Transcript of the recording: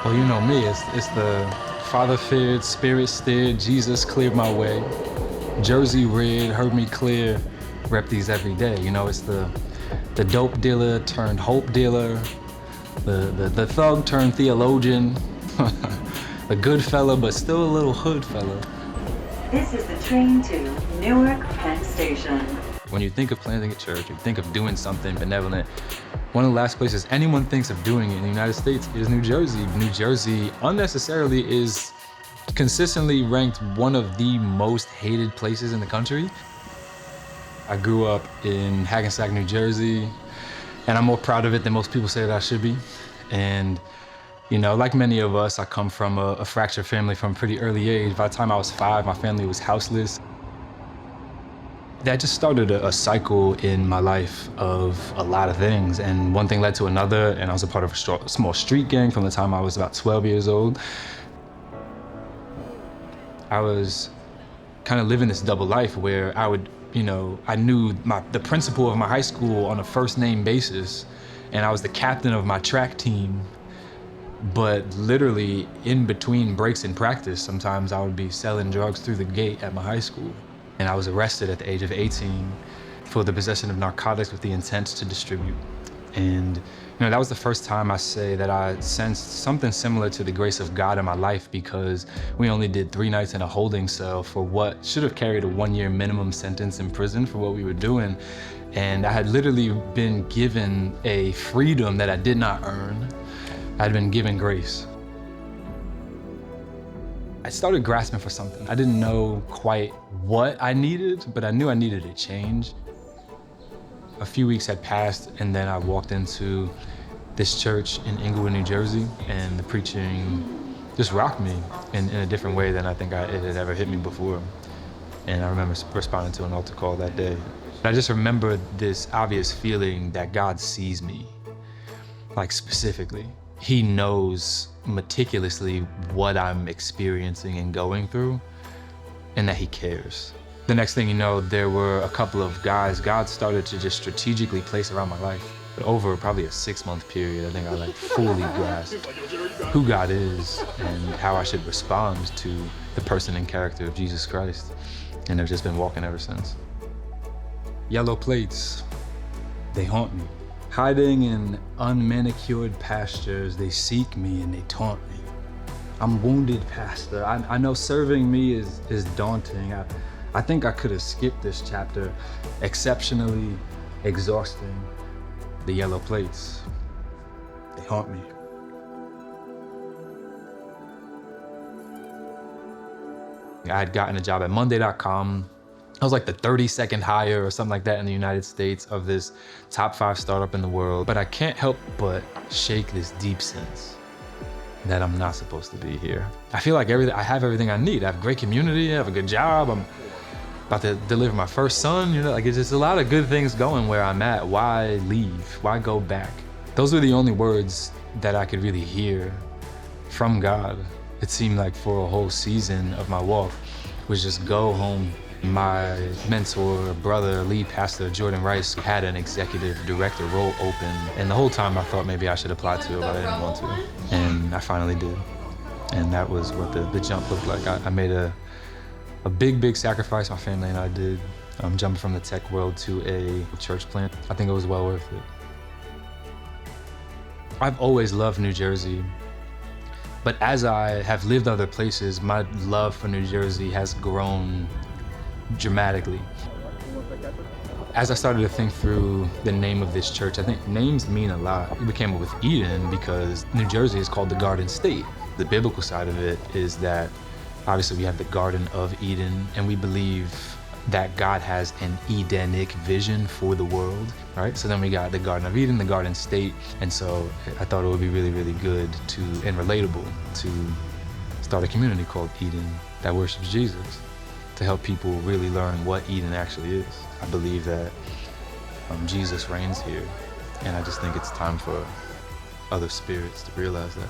Well, you know me, it's the Father feared, Spirit steered, Jesus cleared my way. Jersey red, heard me clear, rep these every day. You know, it's the dope dealer turned hope dealer, the thug turned theologian, a good fella, but still a little hood fella. This is the train to Newark Penn Station. When you think of planting a church, you think of doing something benevolent, one of the last places anyone thinks of doing it in the United States is New Jersey. New Jersey unnecessarily is consistently ranked one of the most hated places in the country. I grew up in Hackensack, New Jersey, and I'm more proud of it than most people say that I should be. And you know, like many of us, I come from a fractured family from a pretty early age. By the time I was 5, my family was houseless. That just started a cycle in my life of a lot of things, and one thing led to another, and I was a part of a small street gang from the time I was about 12 years old. I was kind of living this double life where I would, you know, I knew the principal of my high school on a first name basis, and I was the captain of my track team. But literally in between breaks in practice, sometimes I would be selling drugs through the gate at my high school. And I was arrested at the age of 18 for the possession of narcotics with the intent to distribute. And you know, that was the first time I say that I sensed something similar to the grace of God in my life, because we only did 3 nights in a holding cell for what should have carried a 1-year minimum sentence in prison for what we were doing. And I had literally been given a freedom that I did not earn. I'd been given grace. I started grasping for something. I didn't know quite what I needed, but I knew I needed a change. A few weeks had passed, and then I walked into this church in Englewood, New Jersey, and the preaching just rocked me in a different way than I think it had ever hit me before. And I remember responding to an altar call that day. I just remember this obvious feeling that God sees me, like specifically. He knows meticulously what I'm experiencing and going through, and that he cares. The next thing you know, there were a couple of guys God started to just strategically place around my life. Over probably a 6-month period, I think I fully grasped who God is and how I should respond to the person and character of Jesus Christ. And I've just been walking ever since. Yellow plates, they haunt me. Hiding in unmanicured pastures, they seek me and they taunt me. I'm wounded, pastor. I know serving me is daunting. I think I could have skipped this chapter. Exceptionally exhausting. The yellow plates, they haunt me. I had gotten a job at Monday.com. I was like the 32nd hire or something like that in the United States of this top 5 startup in the world. But I can't help but shake this deep sense that I'm not supposed to be here. I feel like I have everything I need. I have a great community, I have a good job, I'm about to deliver my first son, you know, like it's just a lot of good things going where I'm at. Why leave? Why go back? Those were the only words that I could really hear from God. It seemed like for a whole season of my walk was just go home. My mentor, brother, lead pastor, Jordan Rice, had an executive director role open. And the whole time I thought maybe I should apply to it, but I didn't want to. And I finally did. And that was what the jump looked like. I made a big sacrifice my family and I did, jumping from the tech world to a church plant. I think it was well worth it. I've always loved New Jersey. But as I have lived other places, my love for New Jersey has grown dramatically. As I started to think through the name of this church, I think names mean a lot. We came up with Eden because New Jersey is called the Garden State. The biblical side of it is that obviously we have the Garden of Eden, and we believe that God has an Edenic vision for the world, right? So then we got the Garden of Eden, the Garden State, and so I thought it would be really, really good and relatable to start a community called Eden that worships Jesus, to help people really learn what Eden actually is. I believe that Jesus reigns here, and I just think it's time for other spirits to realize that.